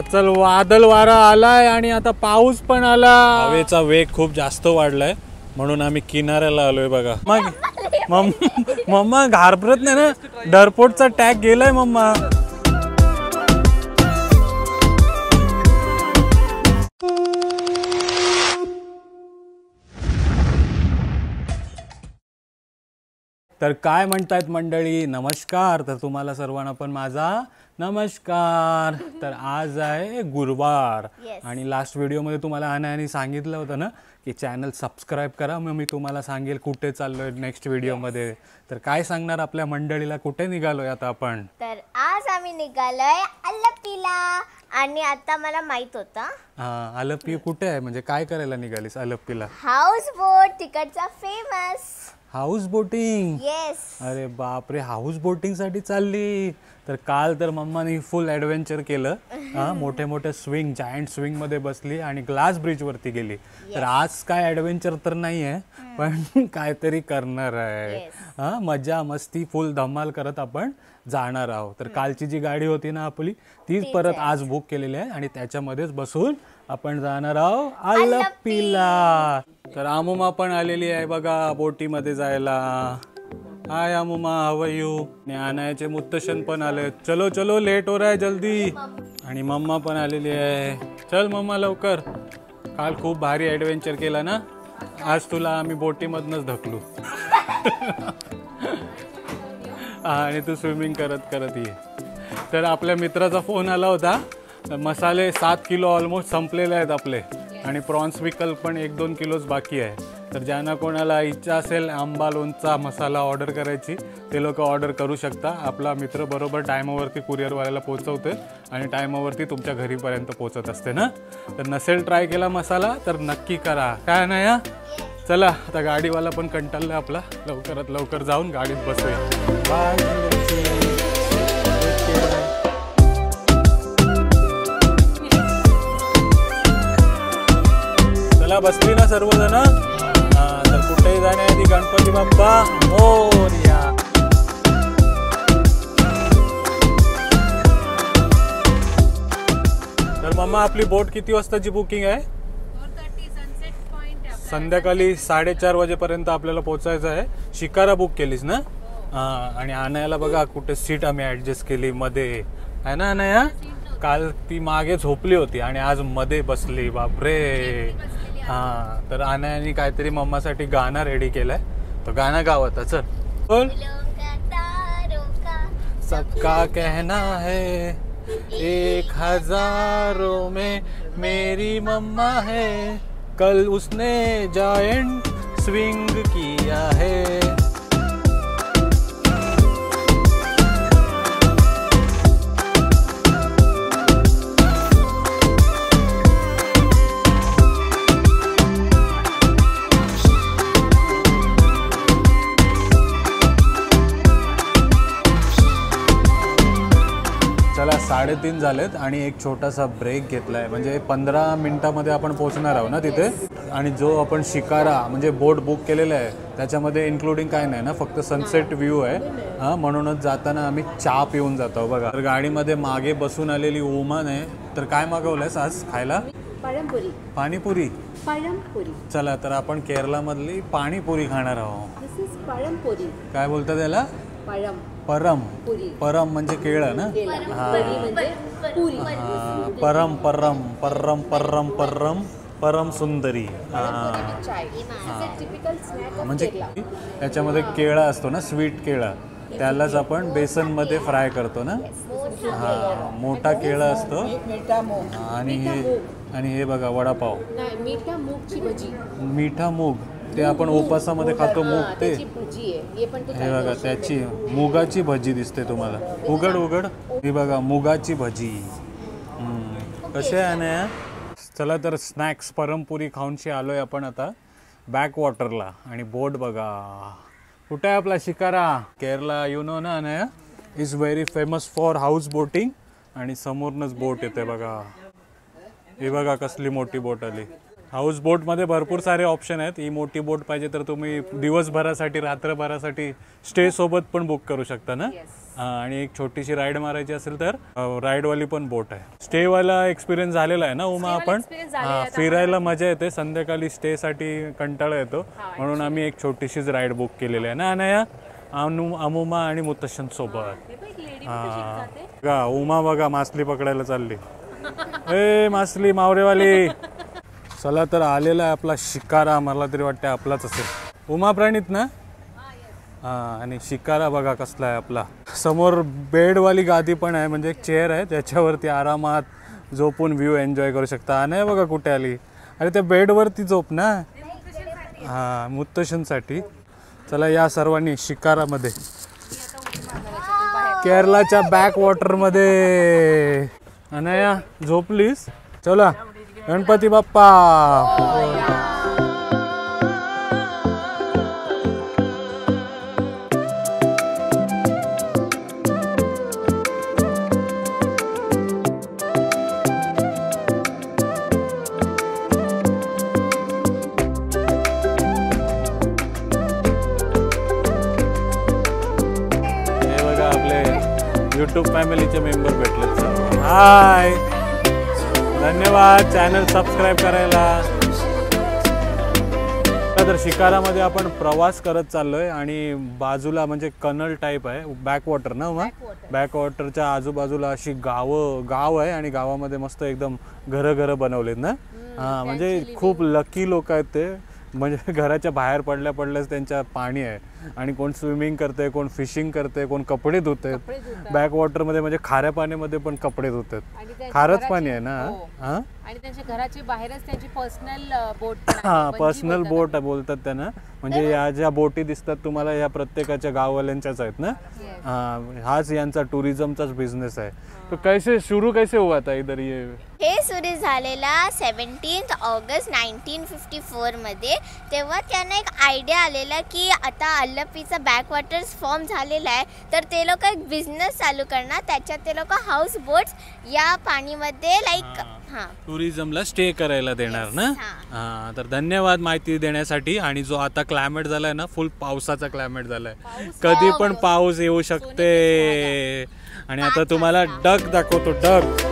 चल वादळ वारा आलाय आणि आता पाऊस पण आला. हवेचा वेग खूप जास्त वाढलाय म्हणून आम्ही किनाऱ्याला आलोय बघा. मग मम्मा घाबरत नाही ना, डरपोटचा टॅग गेलाय मम्मा. तर काय म्हणतायत मंडळी, नमस्कार. तर तुम्हाला सर्वांना पण माझा नमस्कार. तर आज आहे गुरुवार आणि लास्ट व्हिडिओमध्ये तुम्हाला अनायाने सांगितलं होतं ना की चॅनल सबस्क्राईब करा. मग मी तुम्हाला सांगेल कुठे चाललोय नेक्स्ट व्हिडिओमध्ये. तर काय सांगणार आपल्या मंडळीला, कुठे निघालोय आता आपण? तर आज आम्ही निघालोय अलप्पीला. आणि आता मला माहित होतं. हां, अलप्पी कुठे आहे, म्हणजे काय करायला निघालीस अलप्पीला? हाऊस बोट, तिकडचा फेमस हाऊस बोटिंग. येस. अरे बापरे, हाऊस बोटिंग साठी चालली. तर काल तर मम्माने फुल ॲडव्हेंचर केलं. मोठे मोठे स्विंग, जायंट स्विंग मध्ये बसली आणि ग्लास ब्रिज वरती गेली. तर आज काय ॲडव्हेंचर तर नाही आहे, पण काहीतरी करणार आहे. मजा मस्ती फुल धमाल करत आपण जाणार आहोत. तर कालची जी गाडी होती ना आपली, तीच परत आज बुक केलेली आहे आणि त्याच्यामध्येच बसून आपण जाणार आहोत अलप्पीला. तर अमुमा पण आलेली आहे बघा बोटीमध्ये जायला. हाय अमुमा, हाऊ आर यू? आणि अनायाचे मुत्तशन पण आले. चलो चलो, लेट हो रहा है जल्दी. आणि मम्मा पण आलेली आहे. चल मम्मा लवकर. काल खूप भारी ॲडव्हेंचर केला ना, आज तुला आम्ही बोटीमधनच ढकलू. आणि तू स्विमिंग करत करत ये. तर आपल्या मित्राचा फोन आला होता. मसाले 7 किलो ऑलमोस्ट संपलेले आहेत आपले आणि प्रॉन्स विकल पण 1-2 किलोच बाकी आहे. तर ज्यांना कोणाला इच्छा असेल आंबा लोणचा मसाला ऑर्डर करायची, ते लोक ऑर्डर करू शकता. आपला मित्र बरोबर टायमावरती कुरिअरवाल्याला पोचवते आणि टायमावरती तुमच्या घरीपर्यंत पोचत असते ना. तर नसेल ट्राय केला मसाला तर नक्की करा. काय नाही या. चला आता गाडीवाला पण कंटाळला आपला, लवकरात लवकर जाऊन गाडीत बसूया. बाय. बसली ना सर्वजण. तर कुठेही जाण्याआधी गणपती बाप्पा मोरया. तर मम्मा आपली बोट किती वाजताची बुकिंग आहे? संध्याकाळी 4:30 वाजेपर्यंत आपल्याला पोहोचायचं आहे. शिकारा बुक केलीस ना? आणि आणायला बघा कुठे सीट आम्ही ऍडजस्ट केली मध्ये, आहे ना अनाया? काल ती मागे झोपली होती आणि आज मध्ये बसली. बापरे. तर अनायाने काहीतरी मम्मासाठी गाणं रेडी केलंय. तो गाणं गाव आता. चल बोल. सबका कहना है 1000 में मेरी मम्मा है, कल उसने जायंट स्विंग किया है. चला 3:30 झालेत आणि एक छोटासा ब्रेक घेतलाय. म्हणजे 15 मिनिटामध्ये आपण पोहोचणार आहोत ना तिथे. आणि जो आपण शिकारा म्हणजे बोट बुक केलेला आहे त्याच्यामध्ये इन्क्लुडिंग काय नाही ना, फक्त सनसेट व्ह्यू आहे. म्हणूनच जाताना आम्ही चहा पिऊन जातो बघा. तर गाडीमध्ये मागे बसून आलेली ओमान आहे. तर काय मागवलंयस आज खायला? पाणीपुरी. पाणीपुरी. पाणीपुरी. चला तर आपण केरलामधली पाणीपुरी खाणार आहोत. दिस इज पाणीपुरी. काय बोलतात त्याला? परम. परम. परम म्हणजे केळं ना? परम परम परम परम परम परम सुंदरी. म्हणजे त्याच्यामध्ये केळा असतो ना, स्वीट केळा, त्यालाच आपण बेसनमध्ये फ्राय करतो ना. मोठा केळा असतो. आणि हे बघा वडापाव. मिठा मूग ते आपण उपासामध्ये खातो मूग. ते हे बघा त्याची मुगाची भजी दिसते तुम्हाला. उघड. हे बघा मुगाची भजी. कसे आहे ना. चला तर स्नॅक्स परमपुरी खाऊनशी आलोय आपण आता बॅक वॉटरला. आणि बोट बघा कुठे आहे आपला शिकारा. केरला यू नो ना अनया is very famous for house boating. आणि समोरनच बोट येते बघा. हे बघा कसली मोठी बोट आली. हाऊस बोटमध्ये भरपूर सारे ऑप्शन आहेत. ही मोठी बोट पाहिजे तर तुम्ही दिवसभरासाठी रात्रभरासाठी स्टे सोबत पण बुक करू शकता ना. आणि एक छोटीशी राईड मारायची असेल तर राईडवाली पण बोट आहे. स्टेवाला एक्सपिरियन्स झालेला आहे ना उमा आपण. फिरायला मजा येते, संध्याकाळी स्टेसाठी कंटाळा येतो, म्हणून आम्ही एक छोटीशीच राईड बुक केलेली आहे ना अनया, अमुमा आणि मुतशन सोबत. बघा उमा बघा मासली पकडायला चालली. ए मासली मावरेवाली. चला तर आलेला आहे आपला शिकारा, मला तरी वाटतं आपलाच असेल. उमा प्राणीत ना. हां, आणि शिकारा बघा कसला आहे आपला. समोर बेडवाली गादी पण आहे, म्हणजे एक चेअर आहे त्याच्यावरती आरामात झोपून व्ह्यू एन्जॉय करू शकता. आणि बघा कुठे आली, अरे त्या बेडवरती झोप ना. हां, मुत्तशनसाठी. चला या सर्वांनी शिकारामध्ये, केरलाच्या बॅक वॉटरमध्ये. अनया झोपलीस? चला गणपती बाप्पा. हे बघा आपले यूट्यूब फॅमिलीचे मेंबर भेटलेत सर्व. हाय, धन्यवाद चॅनल सबस्क्राईब करायला. तर शिकारामध्ये आपण प्रवास करत चाललोय आणि बाजूला म्हणजे कनल टाईप आहे, बॅकवॉटर ना मग. बॅकवॉटरच्या आजूबाजूला अशी गाव आहे आणि गावामध्ये मस्त एकदम घरं बनवलेत ना. हां, म्हणजे खूप लकी लोक आहेत ते, म्हणजे घराच्या बाहेर पडल्याच त्यांच्या पाणी आहे. आणि कोण स्विमिंग करते, कोण फिशिंग करते, कोण कपडे धुते. बॅकवॉटरमध्ये म्हणजे खाऱ्या पाण्यामध्ये पण कपडे धुतात. खारच पाणी आहे ना. हां, आणि त्यांच्या घराच्या बाहेरच त्यांची पर्सनल बोट. हां, पर्सनल बोट बोलतात त्यांना. म्हणजे या ज्या बोटी दिसतात तुम्हाला या प्रत्येकाच्या गाववाल्यांच्याच आहेत ना. हां, हाच यांचा टुरिझमचाच बिझनेस आहे. तो कैसे हुआ था इधर ये? हे सुरू झालेला 17 ऑगस्ट 1954 मध्ये. तेव्हा त्यांना एक आयडिया आलेला की आता अल्लपीचा बॅकवॉटर्स फॉर्म झालेला आहे, तर ते लोक एक बिझनेस चालू करणार. त्याच्यात ते लोक हाऊस बोट्स या पाणीमध्ये लाईक टुरिझमला स्टे करायला देणार ना. हां, तर धन्यवाद माहिती देण्यासाठी. आणि जो आता क्लायमेट झालाय ना, फुल पावसाचा क्लायमेट झालाय, कधी पण पाऊस येऊ शकते. आणि आता तुम्हाला डक दाखवतो. डक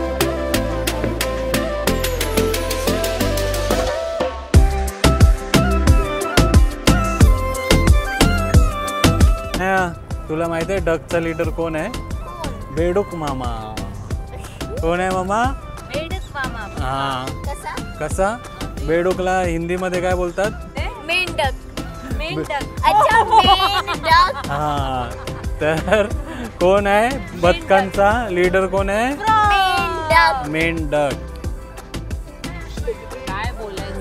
तुला माहित आहे डकचा लीडर कोण आहे? बेडूक मामा. कोण आहे मामा? बेडूक मामा. हां, कसा बेडूकला हिंदीमध्ये काय बोलतात? मेंढक. अच्छा, मेंढक. हां, तर कोण आहे बदकांचा लीडर? कोण आहे? मेंढक. काय बोलायचं.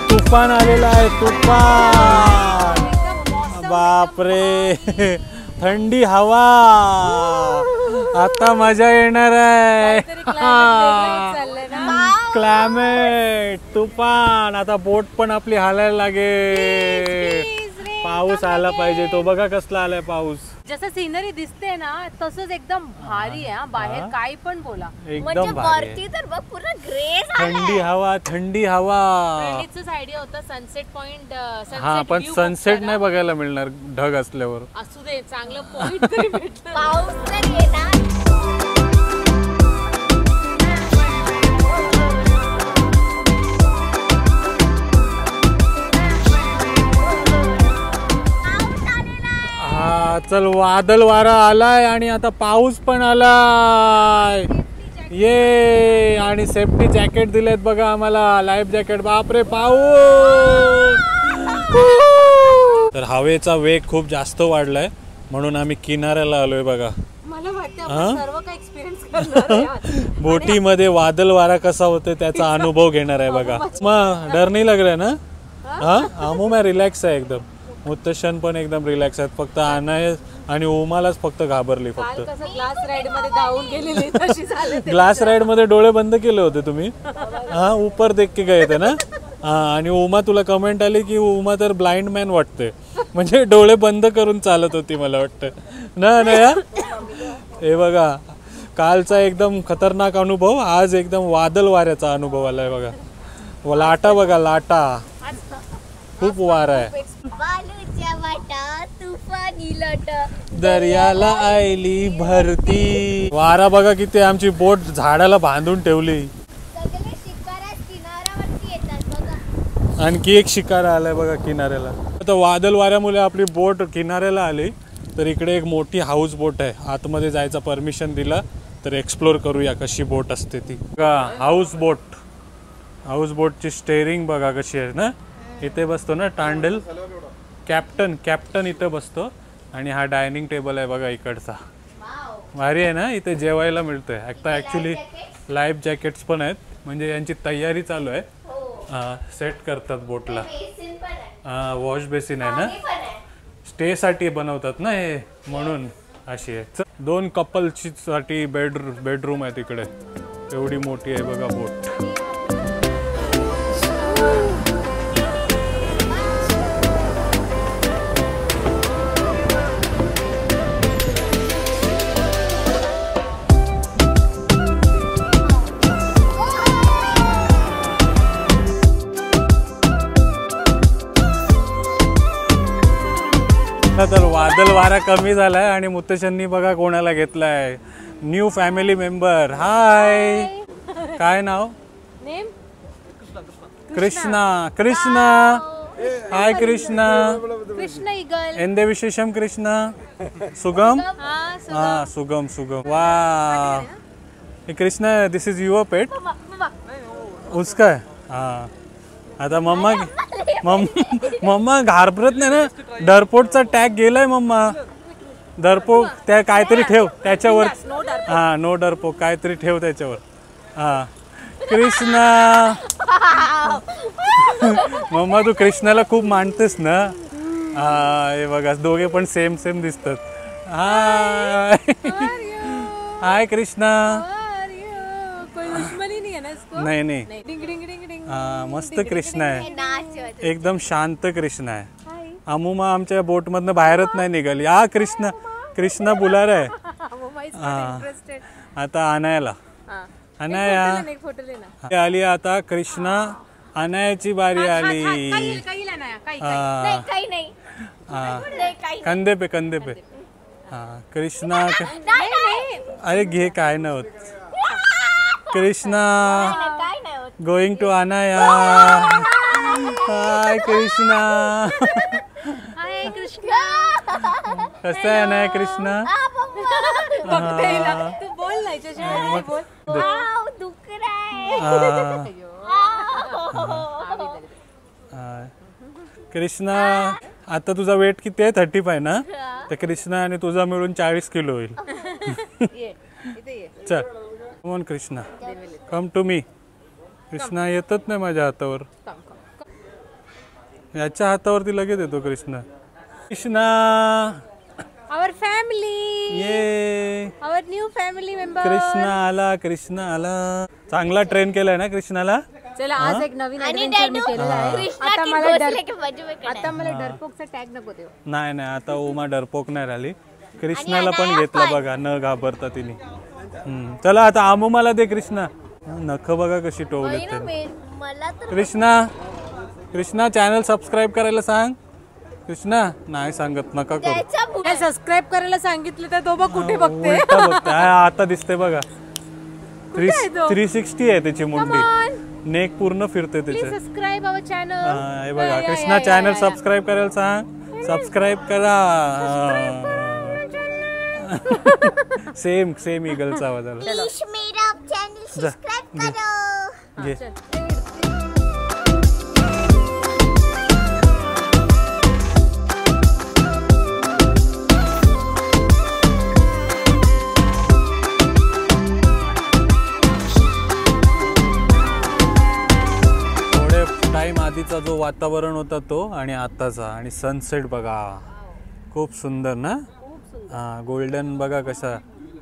तुफान आलेला आहे. तुफान. बापरे, थंडी हवा. आता मजा येणार आहे. क्लायमेट तुफान. आता बोट पण आपली हालायला लागेल. पाऊस आला पाहिजे. तो बघा कसला आलाय पाऊस. जसं सिनरी दिसते ना तसंच एकदम भारी आहे. बाहेर काही पण बोला, एकदम भारी. वरती तर बघ पूर्ण ग्रे थंडी हवा. फ्रेंडीचंच आयडिया होता सनसेट पॉइंट. हा, पण सनसेट नाही बघायला मिळणार ढग असल्यावर. असू दे, चांगलं पॉइंट तरी भेटलं. पाऊस तर येणार. हा, चल वादळ वारा आलाय आणि आता पाऊस पण आलाय. ये, आणि सेफ्टी जॅकेट दिलेत बघा आम्हाला, लाईफ जॅकेट. बापरे, पाऊस. तर हवेचा वेग खूप जास्त वाढलाय म्हणून आम्ही किनाऱ्याला आलोय बघा. मला वाटतं आपण सर्व काही एक्सपिरियन्स करणार आहे. बोटीमध्ये वादळ वारा कसा होते त्याचा अनुभव घेणार आहे बघा. मग डर नाही लग रहा ना? हा, आमू मैं रिलॅक्स आहे एकदम. मुत्तशन पण एकदम रिलॅक्स आहेत. फक्त अनाया आणि उमालाच फक्त घाबरली. फक्त ग्लास राईड मध्ये धावून गेलेली तशी झाली. ग्लास राईड मध्ये डोळे बंद केले होते तुम्ही? हा, ऊपर देख के गए थे ना. आणि उमा तुला कमेंट आली की उमा तर ब्लाइंड मॅन वाटते, म्हणजे डोळे बंद करून चालत होती मला वाटतं ना नया. हे बघा कालचा एकदम खतरनाक अनुभव, आज एकदम वादळ वाऱ्याचा अनुभव आलाय बघा. लाटा बघा लाटा, खूप वारा आहे. बालूच्या वाटा तुफानी लाटा दर्याला आयली भरती. वारा बघा किती, आमची बोट झाडाला बांधून ठेवली. सगळे शिकारा किनाऱ्यावरती येतात बघा. आणखी एक शिकारा आलाय बघा किनाऱ्याला. आता वादळ वाऱ्यामुळे आपली बोट किनाऱ्याला आली, तर इकडे एक मोठी हाऊस बोट आहे. आतमध्ये जायचा परमिशन दिला तर एक्सप्लोर करूया कशी बोट असते ती. बघा हाऊस बोट, हाऊस बोटची स्टेअरिंग बघा कशी आहे ना. इथे बसतो ना टांडल, कॅप्टन इथे बसतो. आणि हा डायनिंग टेबल आहे बघा इकडचा, भारी आहे ना. इथे जेवायला मिळतंय. आता ॲक्च्युली लाईफ जॅकेट्स पण आहेत, म्हणजे यांची तयारी चालू आहे. सेट करतात बोटला. बेसिन पण आहे, वॉश बेसिन आहे ना, पाणी पण आहे. स्टेसाठी बनवतात ना हे, म्हणून अशी आहे. 2 कपलची साठी बेडरूम आहे तिकडे. एवढी मोठी आहे बघा बोट. तर वादळ वारा कमी झालाय आणि मुत्तेशांनी बघा कोणाला घेतलाय, न्यू फॅमिली मेंबर. हाय, काय नाव? नेम कृष्णा. कृष्णा, हाय कृष्णा. कृष्ण इगल. एंदे विशेषम कृष्णा. सुगम. हाँ सुगम सुगम. वाह Krishna, this is your pet. उसका है. हाँ आता मम्मा घाबरत नाही ना. डरपोटचा टॅग गेलाय मम्मा. डरपोक त्या काहीतरी ठेव त्याच्यावर. हा नो डरपोक काहीतरी ठेव त्याच्यावर. हा कृष्णा. मम्मा तू कृष्णाला खूप मानतेस ना. हा हे बघा दोघे पण सेम सेम दिसतात. हाय हाय कृष्णा. नाही नाही हा मस्त कृष्णा आहे, एकदम शांत कृष्णा आहे. अमुमा आमच्या बोट मधनं बाहेरच नाही निघाली. हा कृष्णा बुला रे. आता अनायाला अनाया आली. आता कृष्णा अनायाची बारी आली. कंधे पे. हा कृष्णा. अरे घे काय नव्हत. Krishna going to Anaya. Hi Krishna. Hi Krishna. कसं आहे अनाया कृष्णा? तू बोल नाही बोल. कृष्णा आता तुझा वेट किती आहे? 35 ना. तर कृष्णा आणि तुझा मिळून 40 किलो होईल. चल come Krishna, come to me. Krishna येतच नाही माझ्या हातावर. याच्या हातावरती लगेच येतो कृष्णा. कृष्णा आवर फॅमिली. ये आवर न्यू फॅमिली मेंबर. कृष्णा आला. चांगला ट्रेन केलाय ना कृष्णाला. चला आज एक नवीन ऍडव्हेंचर मी केलेला आहे. आता मला डरपोकचा टॅग नको देऊ. नाही आता उमा डरपोक नाही राहिली. कृष्णाला पण घेतला बघा न घाबरता तिने. चला आता आमुमाला दे कृष्णा. नख बघा कशी टोवलेत. कृष्णा चॅनल सबस्क्राईब करायला सांग. कृष्णा नाही सांगत, नका करू. सबस्क्राईब करायला सांगितलं तर तो बघ कुठे बघते. आता दिसते बघा. 360 आहे त्याची मुंडी. नेक पूर्ण फिरते त्याचे. सबस्क्राईब आवर चॅनल. हे बघा कृष्णा चॅनल सबस्क्राईब करायला सांग. सबस्क्राईब करा. सेम ईगलचा आवाज आला. प्लीज मेरा चॅनल सबस्क्राइब करो. घे. थोडे टाइम आधीचा जो वातावरण होता तो आणि आताचा, आणि सनसेट बघा खूप सुंदर ना. हा गोल्डन बघा कसा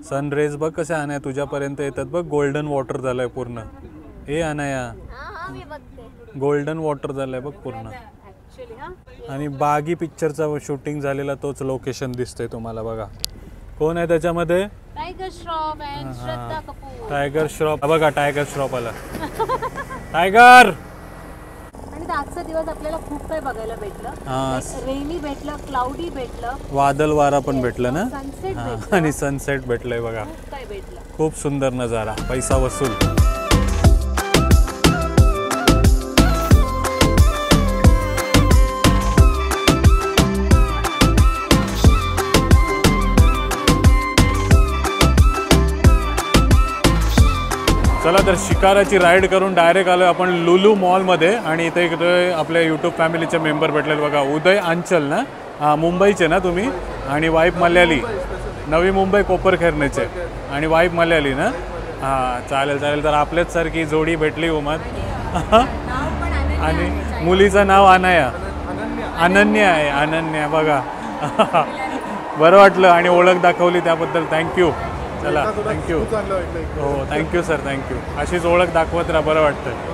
सनरेज बघ कशा अनाया तुझ्यापर्यंत येतात बघ. गोल्डन वॉटर झालंय पूर्ण. हे अनाया गोल्डन वॉटर झालंय बघ पूर्ण. आणि बागी पिक्चरचा शूटिंग झालेला तोच लोकेशन दिसतोय तुम्हाला बघा. कोण आहे त्याच्यामध्ये? Tiger Shroff and Shraddha Kapoor. Tiger Shroff बघा, टायगर श्रॉफ आला. टायगर. आणि आजचा दिवस आपल्याला खूप काही बघायला भेटलं. रेनी भेटलं, क्लाउडी भेटलं, वादळ वारा पण भेटलं ना. सनसेट हा, भेटलं, आणि सनसेट भेटलंय बघा. खूप काही भेटलं. खूप सुंदर नजारा, पैसा वसूल. चला तर शिकाराची राईड करून डायरेक्ट आलो आपण लुलू मॉलमध्ये. आणि इथे एक आपल्या यूट्यूब फॅमिलीचे मेंबर भेटलेले बघा. उदय अंचल ना, हां मुंबईचे ना तुम्ही, आणि वाईफ मल्याळी, नवी मुंबई कोपरखेरणेचे, आणि वाईफ मल्याळी ना. हां चालेल चालेल. तर आपल्याच सारखी जोडी भेटली उमद. आणि मुलीचं नाव अनाया, अनन्या आहे, अनन्या बघा. बरं वाटलं आणि ओळख दाखवली त्याबद्दल थँक्यू. चला थँक्यू. हो थँक्यू सर, थँक्यू. अशीच ओळख दाखवत राहा, बरं वाटतं.